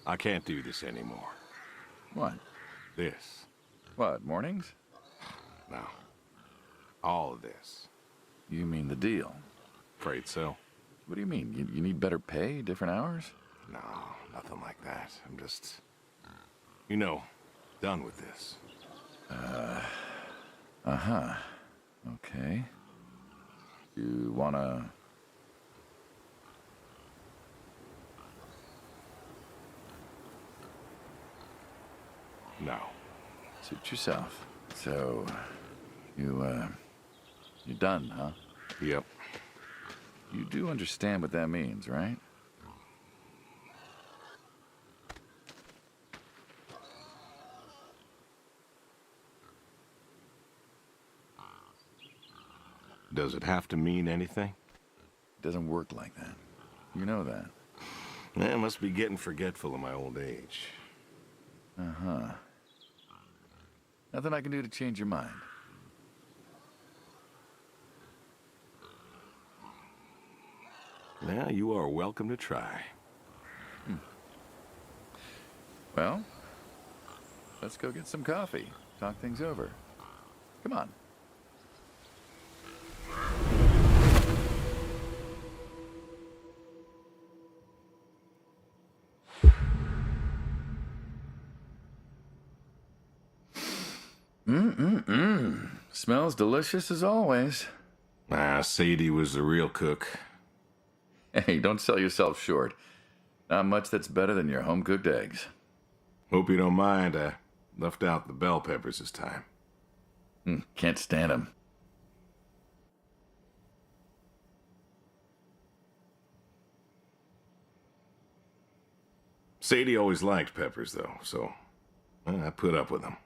I can't do this anymore. What? This. What, mornings? No. All of this. You mean the deal? Afraid so. What do you mean? You need better pay, different hours? No, nothing like that. I'm just, you know, done with this. Uh-huh. Okay. You wanna... No. Suit yourself. So, you're done, huh? Yep. You do understand what that means, right? Does it have to mean anything? It doesn't work like that. You know that. I must be getting forgetful in my old age. Uh-huh. Nothing I can do to change your mind. Yeah, you are welcome to try. Well, let's go get some coffee. Talk things over. Come on. Smells delicious as always. Sadie was the real cook. Hey, don't sell yourself short. Not much that's better than your home-cooked eggs. Hope you don't mind, I left out the bell peppers this time. Can't stand them. Sadie always liked peppers, though, so I put up with them.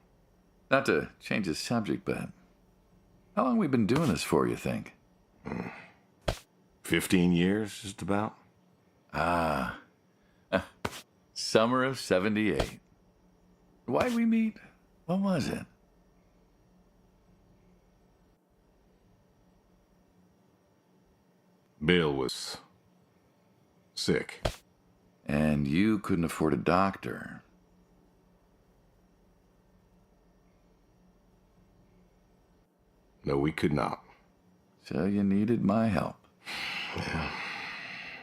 Not to change the subject, but how long we been doing this for, you think? 15 years, just about. Summer of 78. Why'd we meet? What was it? Bill was sick. And you couldn't afford a doctor. No, we could not. So you needed my help.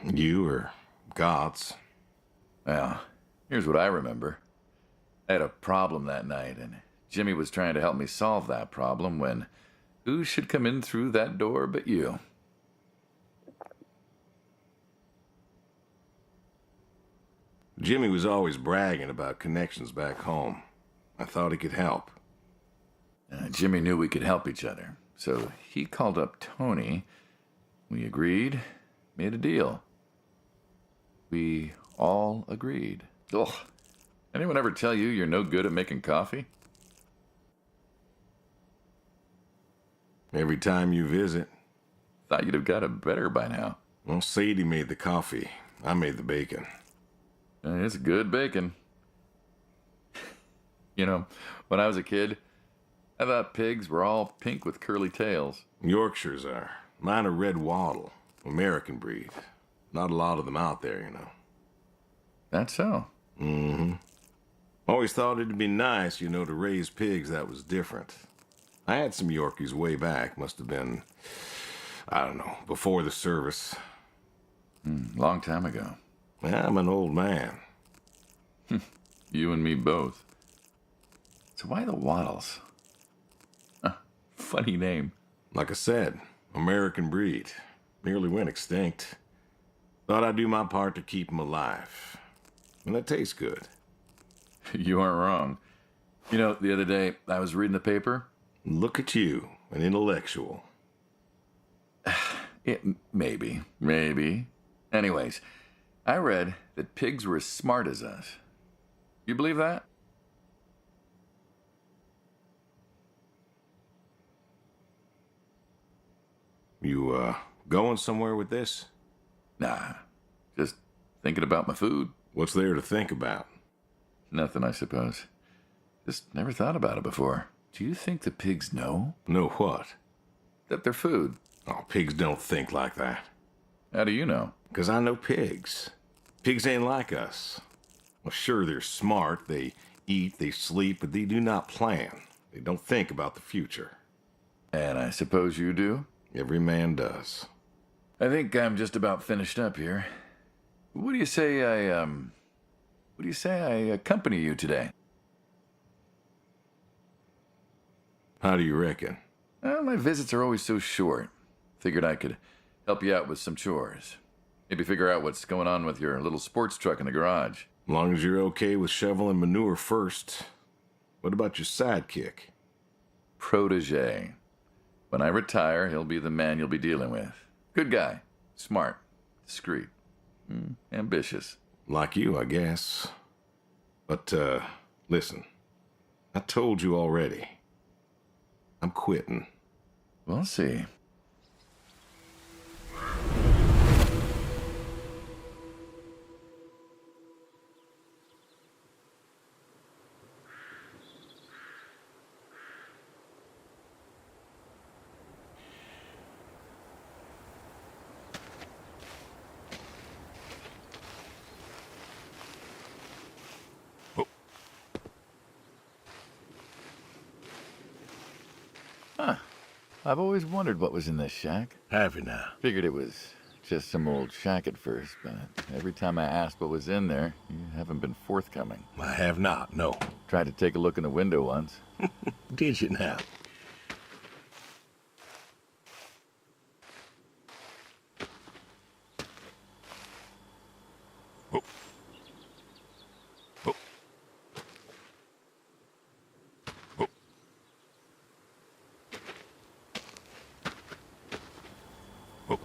You or God's. Well, here's what I remember. I had a problem that night, and Jimmy was trying to help me solve that problem when who should come in through that door but you? Jimmy was always bragging about connections back home. I thought he could help. Jimmy knew we could help each other, so he called up Tony. We agreed, made a deal. We all agreed. Ugh. Anyone ever tell you you're no good at making coffee? Every time you visit. Thought you'd have got it better by now. Well, Sadie made the coffee. I made the bacon. It's good bacon. You know, when I was a kid, I thought pigs were all pink with curly tails. Yorkshires are. Mine are red wattle. American breed. Not a lot of them out there, you know. That's so. Mm-hmm. Always thought it'd be nice, you know, to raise pigs that was different. I had some Yorkies way back. Must have been, I don't know, before the service. Long time ago. I'm an old man. You and me both. So why the Waddles? Funny name. Like I said, American breed. Nearly went extinct. Thought I'd do my part to keep them alive. And that tastes good. You aren't wrong. You know, the other day, I was reading the paper. Look at you, an intellectual. Maybe. Anyways, I read that pigs were as smart as us. You believe that? You, going somewhere with this? Nah, just thinking about my food. What's there to think about? Nothing, I suppose. Just never thought about it before. Do you think the pigs know? Know what? That they're food. Oh, pigs don't think like that. How do you know? 'Cause I know pigs. Pigs ain't like us. Well, sure, they're smart. They eat, they sleep, but they do not plan. They don't think about the future. And I suppose you do? Every man does. I think I'm just about finished up here. What do you say I accompany you today? How do you reckon? Well, my visits are always so short. Figured I could help you out with some chores. Maybe figure out what's going on with your little sports truck in the garage. As long as you're okay with shoveling manure first. What about your sidekick? Protege. When I retire, he'll be the man you'll be dealing with. Good guy. Smart. Discreet. Ambitious. Like you, I guess. But, listen. I told you already. I'm quitting. We'll see. I've always wondered what was in this shack. Have you now? Figured it was just some old shack at first, but every time I asked what was in there, you haven't been forthcoming. I have not, no. Tried to take a look in the window once. Did you now? Oh. Oh. Oh. Oh.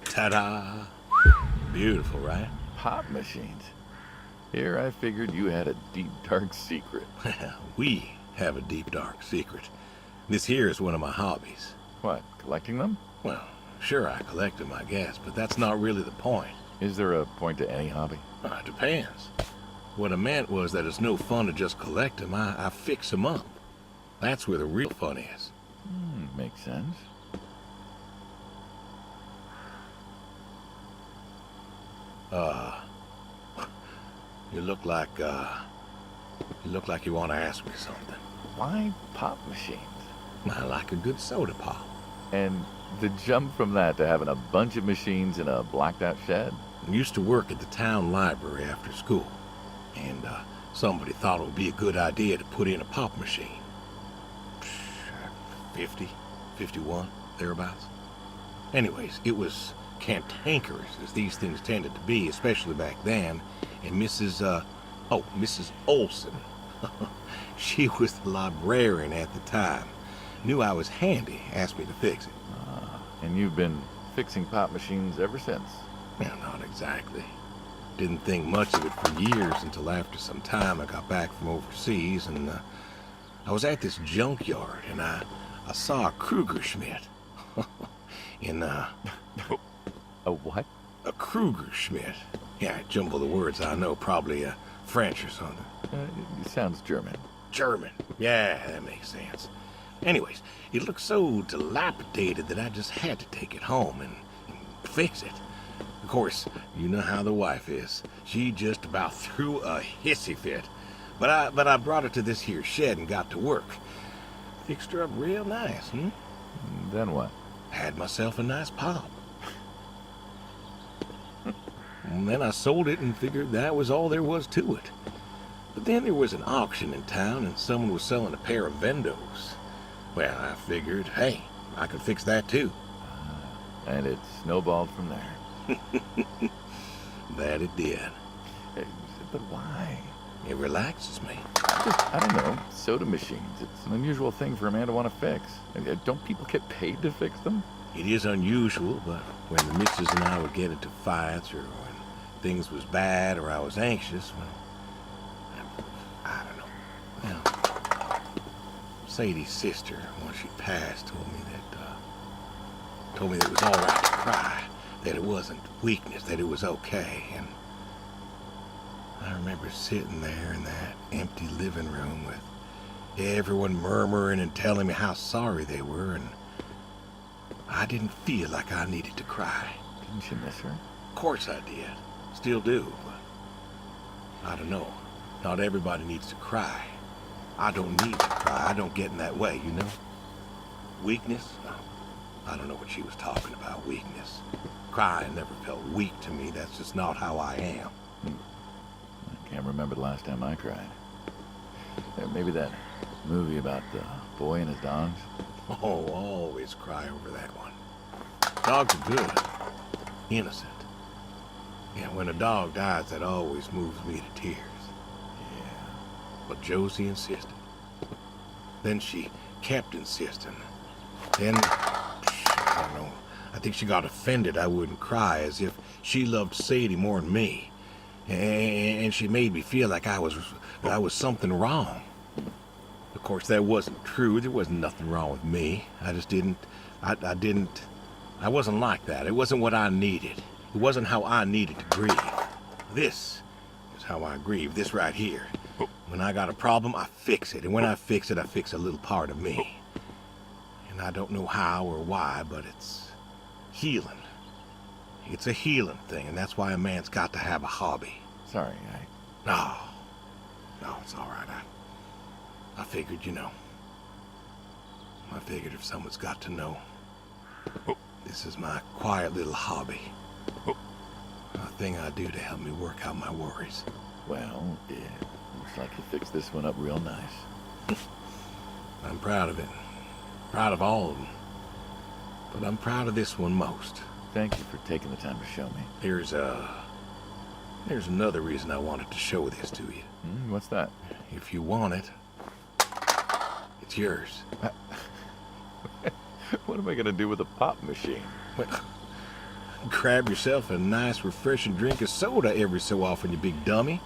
Ta-da! Beautiful, right? Pop machines. Here I figured you had a deep, dark secret. We have a deep, dark secret. This here is one of my hobbies. What, collecting them? Well, sure, I collect them, I guess, but that's not really the point. Is there a point to any hobby? It depends. What I meant was that it's no fun to just collect them. I fix them up. That's where the real fun is. Makes sense. You look like you want to ask me something. Why pop machines? I like a good soda pop. And the jump from that to having a bunch of machines in a blacked out shed? I used to work at the town library after school, and somebody thought it would be a good idea to put in a pop machine. 50, 51, thereabouts. Anyways, it was cantankerous, as these things tended to be, especially back then, and Mrs. Olson. She was the librarian at the time. Knew I was handy, asked me to fix it. And you've been fixing pop machines ever since? Well, not exactly. Didn't think much of it for years until after some time I got back from overseas, and I was at this junkyard, and I saw a Kruger Schmidt. in, A what? A Kruger Schmidt. Yeah, I jumble the words, I know, probably French or something. It sounds German. German. Yeah, that makes sense. Anyways, it looked so dilapidated that I just had to take it home and fix it. Of course, you know how the wife is. She just about threw a hissy fit. But I brought her to this here shed and got to work. Fixed her up real nice, Then what? Had myself a nice pop. And then I sold it and figured that was all there was to it. But then there was an auction in town and someone was selling a pair of Vendos. Well, I figured, hey, I could fix that too. And it snowballed from there. That it did. But why? It relaxes me. I don't know, soda machines. It's an unusual thing for a man to want to fix. Don't people get paid to fix them? It is unusual, but when the missus and I would get into fights or when things was bad or I was anxious, well, I don't know. Well, Sadie's sister, when she passed, told me that it was all right to cry, that it wasn't weakness, that it was okay, and I remember sitting there in that empty living room with everyone murmuring and telling me how sorry they were, and I didn't feel like I needed to cry. Didn't you miss her? Of course I did. Still do, but I don't know. Not everybody needs to cry. I don't need to cry. I don't get in that way, you know? Weakness? No. I don't know what she was talking about, weakness. Crying never felt weak to me. That's just not how I am. I can't remember the last time I cried. Maybe that movie about the boy and his dogs. Oh, always cry over that one. Dogs are good. Innocent. Yeah, when a dog dies, that always moves me to tears. Yeah. But Josie insisted. Then she kept insisting. Then, I don't know, I think she got offended I wouldn't cry, as if she loved Sadie more than me. And she made me feel like I was something wrong. Of course, that wasn't true. There wasn't nothing wrong with me. I just didn't, I wasn't like that. It wasn't what I needed. It wasn't how I needed to grieve. This is how I grieve, this right here. When I got a problem, I fix it. And when I fix it, I fix a little part of me. And I don't know how or why, but it's healing. It's a healing thing, and that's why a man's got to have a hobby. Sorry, No, it's all right. I figured, you know. I figured if someone's got to know, this is my quiet little hobby. A thing I do to help me work out my worries. Well, yeah, looks like you fixed this one up real nice. I'm proud of it. Proud of all of them. But I'm proud of this one most. Thank you for taking the time to show me. There's another reason I wanted to show this to you. What's that? If you want it, it's yours. What am I gonna do with a pop machine? Well, grab yourself a nice, refreshing drink of soda every so often, you big dummy.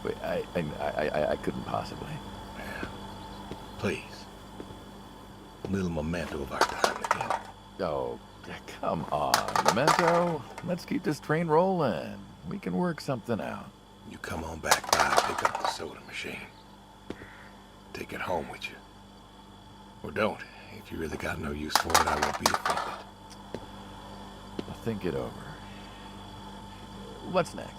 Wait, I couldn't possibly. Yeah. Please. A little memento of our time together. Oh, come on, Memento. Let's keep this train rolling. We can work something out. You come on back by, pick up the soda machine. Take it home with you. Or don't. If you really got no use for it, I won't be offended. I'll think it over. What's next?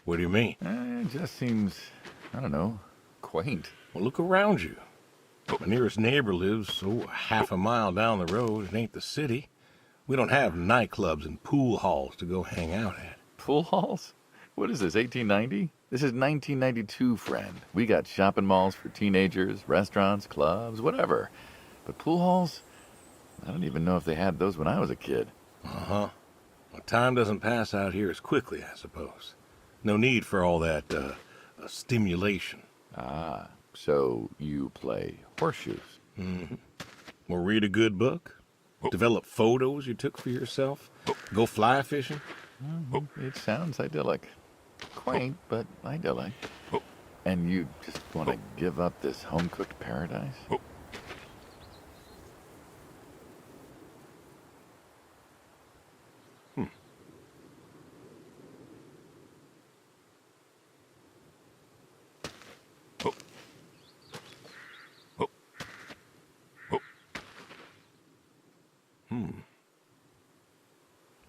What do you mean? It just seems, I don't know, quaint. Well, look around you. My nearest neighbor lives, half a mile down the road. It ain't the city. We don't have nightclubs and pool halls to go hang out at. Pool halls? What is this, 1890? This is 1992, friend. We got shopping malls for teenagers, restaurants, clubs, whatever. But pool halls? I don't even know if they had those when I was a kid. Uh-huh. Well, time doesn't pass out here as quickly, I suppose. No need for all that, stimulation. Ah, so you play horseshoes. Mm-hmm. Or read a good book. Develop photos you took for yourself. Go fly fishing. It sounds idyllic. Quaint, but idyllic. And you just want to give up this home-cooked paradise?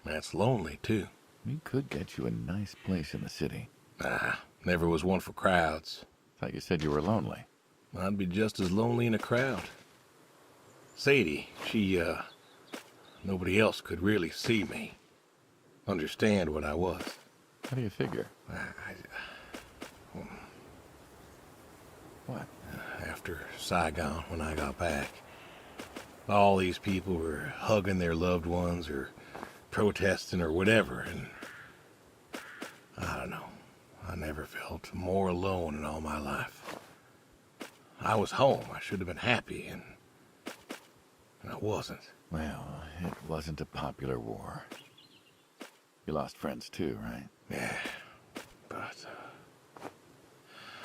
That's lonely, too. We could get you a nice place in the city. Nah, never was one for crowds. Thought you said you were lonely. I'd be just as lonely in a crowd. Sadie, nobody else could really see me. Understand what I was. How do you figure? What? After Saigon, when I got back, all these people were hugging their loved ones or protesting or whatever, and I don't know. I never felt more alone in all my life. I was home. I should have been happy, and I wasn't. Well, it wasn't a popular war. You lost friends too, right? Yeah, but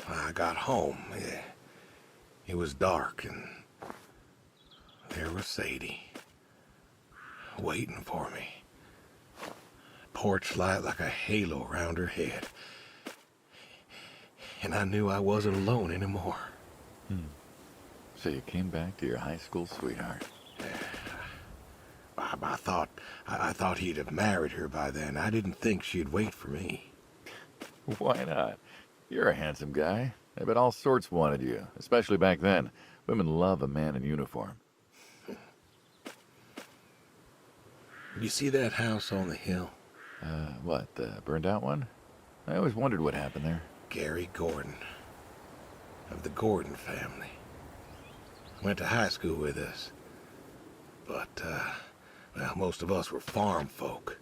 I got home. Yeah. It was dark, and there was Sadie waiting for me. Porch light like a halo around her head. And I knew I wasn't alone anymore. So you came back to your high school sweetheart. I thought he'd have married her by then. I didn't think she'd wait for me. Why not? You're a handsome guy. I bet all sorts wanted you, especially back then. Women love a man in uniform. You see that house on the hill? What, the burned out one? I always wondered what happened there. Gary Gordon, of the Gordon family. Went to high school with us. But, well, most of us were farm folk.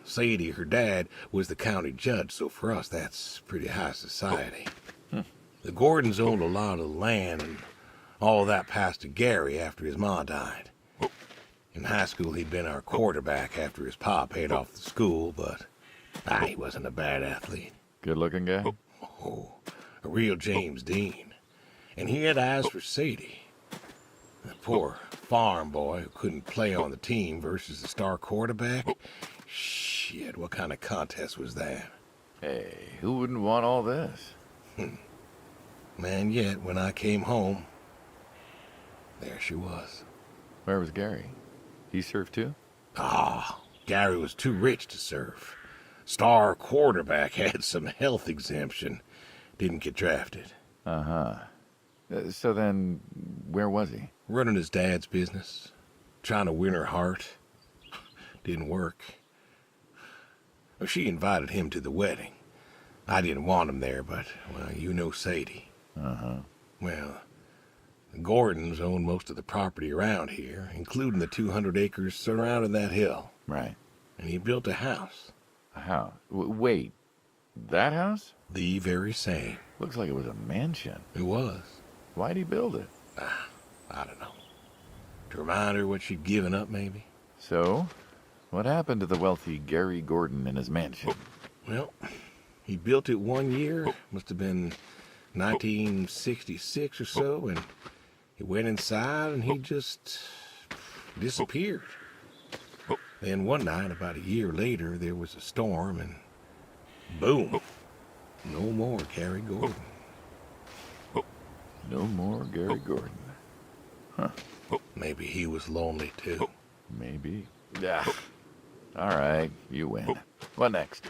Sadie, her dad, was the county judge, so for us that's pretty high society. The Gordons owned a lot of land, and all that passed to Gary after his ma died. In high school, he'd been our quarterback after his pa paid off the school, but he wasn't a bad athlete. Good-looking guy? Oh, a real James Dean. And he had eyes for Sadie. The poor farm boy who couldn't play on the team versus the star quarterback. Shit, what kind of contest was that? Hey, who wouldn't want all this? Man, yet when I came home, there she was. Where was Gary? He served too? Gary was too rich to serve. Star quarterback had some health exemption. Didn't get drafted. Uh-huh. So then, where was he? Running his dad's business. Trying to win her heart. Didn't work. Well, she invited him to the wedding. I didn't want him there, but, well, you know Sadie. Uh-huh. Well, the Gordons own most of the property around here, including the 200 acres surrounding that hill. Right. And he built a house. A house? Wait, that house? The very same. Looks like it was a mansion. It was. Why'd he build it? I don't know. To remind her what she'd given up, maybe? So, what happened to the wealthy Gary Gordon in his mansion? Well, he built it 1 year. Must have been 1966 or so, and he went inside and he just disappeared. Then one night, about a year later, there was a storm and boom, no more Gary Gordon. No more Gary Gordon. Huh. Maybe he was lonely too. Maybe. Yeah. All right, you win. What next?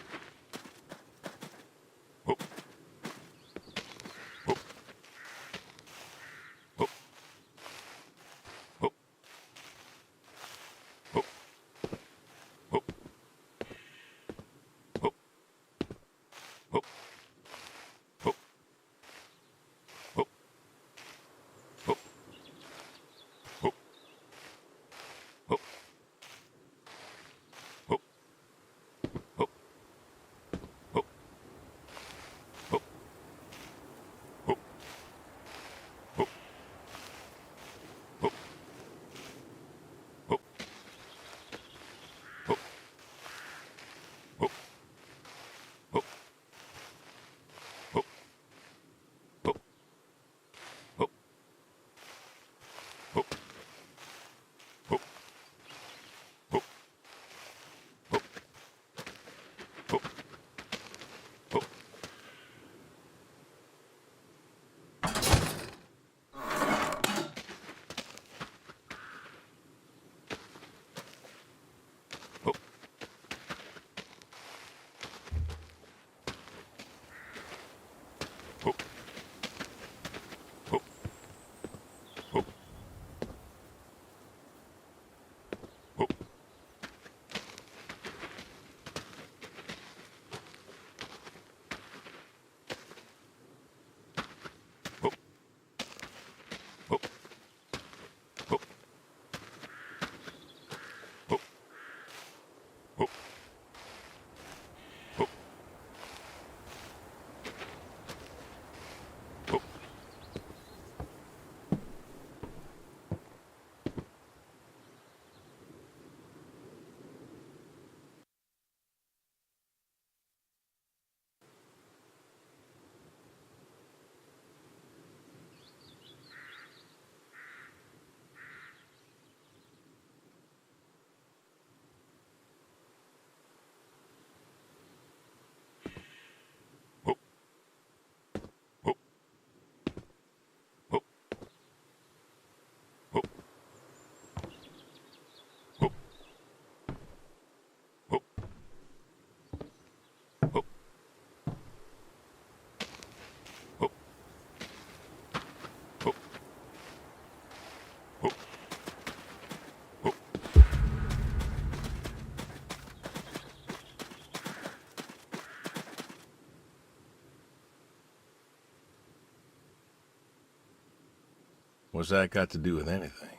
What's that got to do with anything?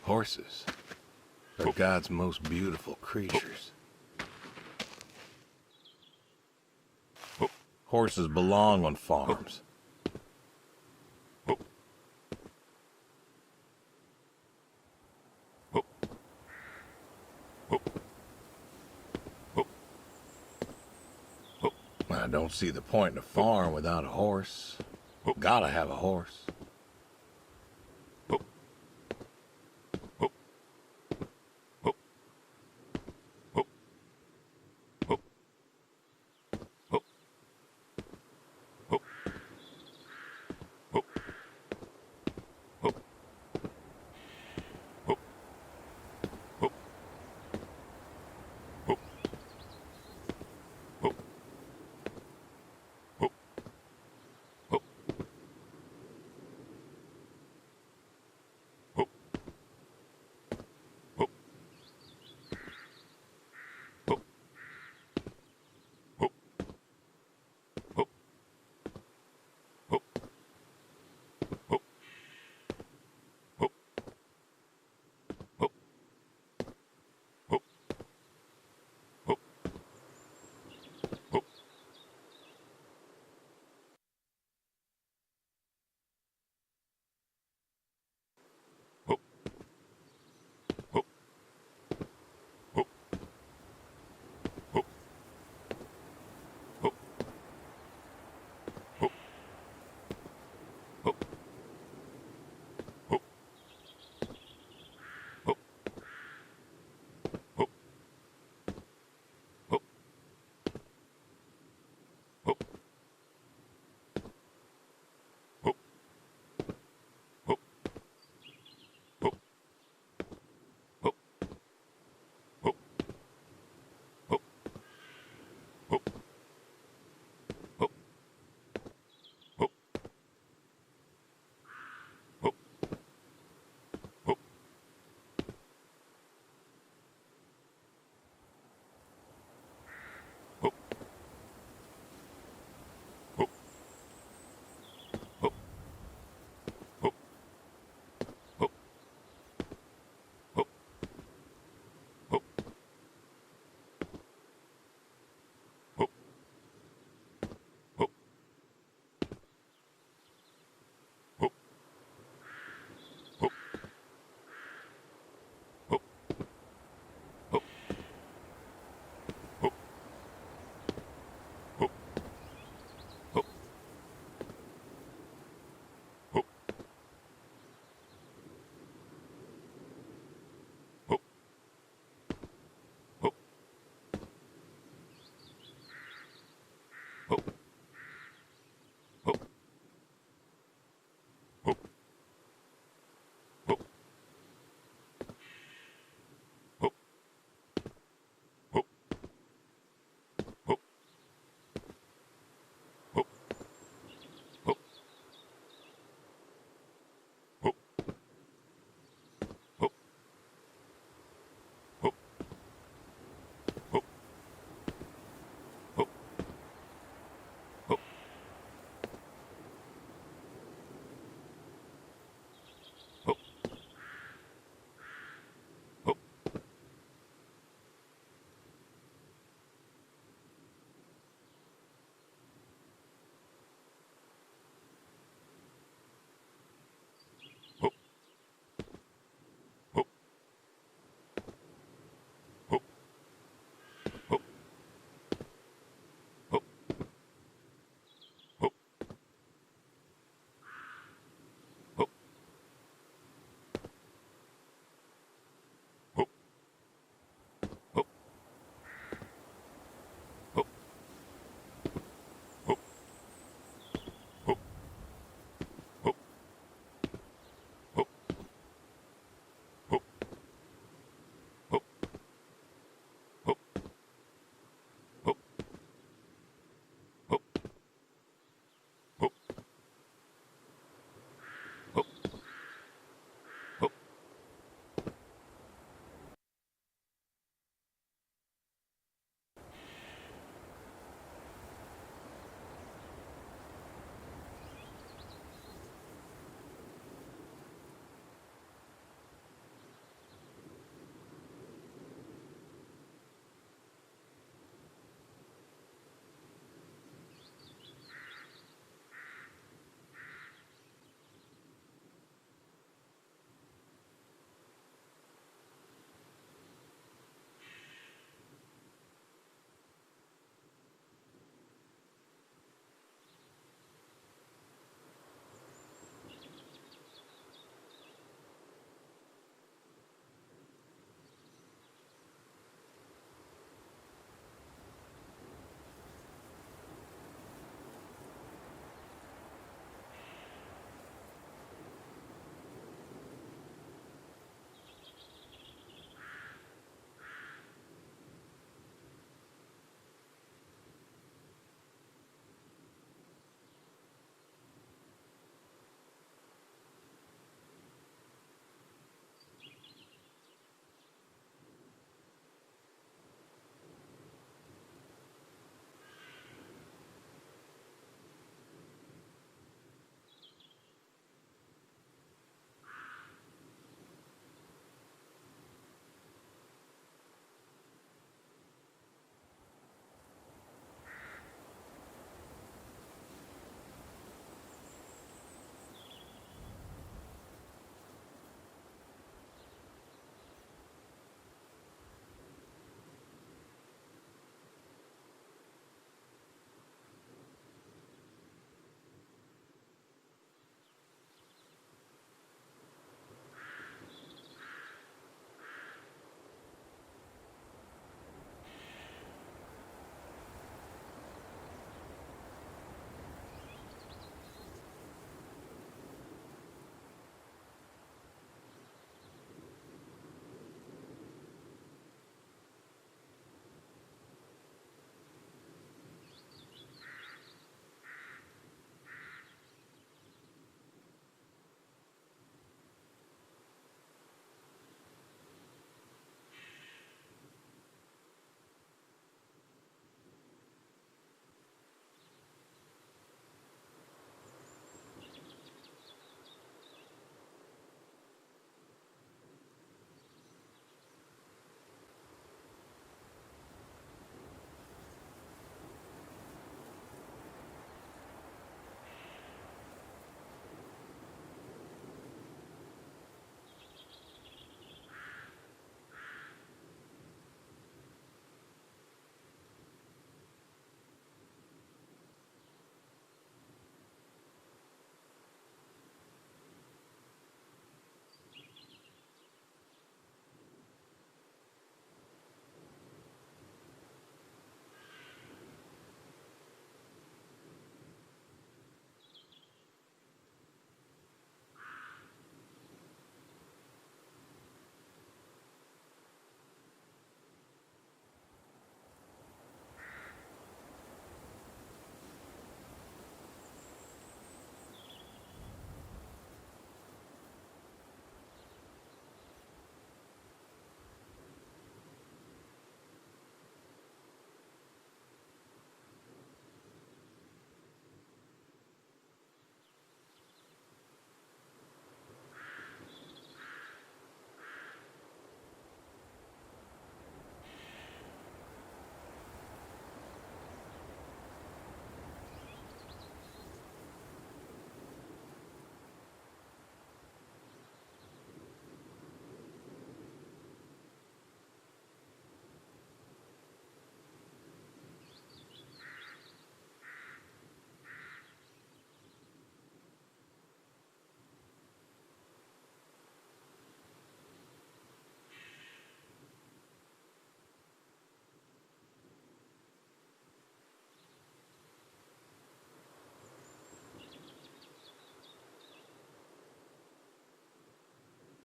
Horses are God's most beautiful creatures. Horses belong on farms. I don't see the point in a farm without a horse. Gotta have a horse.